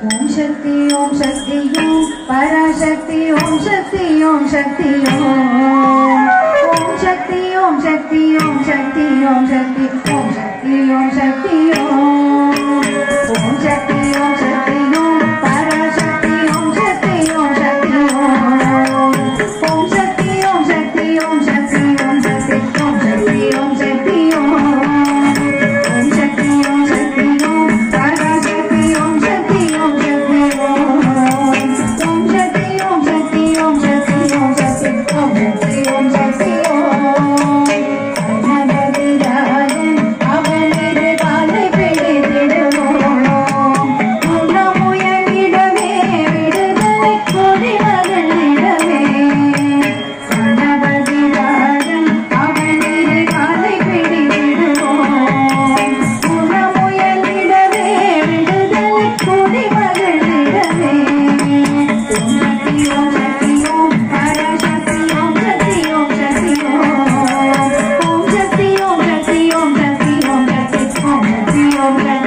Om Shakti Om Shakti Om Parasakthi Om Shakti Om Shakti Om Shakti Om Shakti Om Shakti Om Shakti Om Shakti Om Shakti Om Shakti Om Shakti Om Parasakthi Om Shakti Om Shakti Om Shakti Om Shakti Om Shakti Om Shakti Om Shakti Om Sakthi Om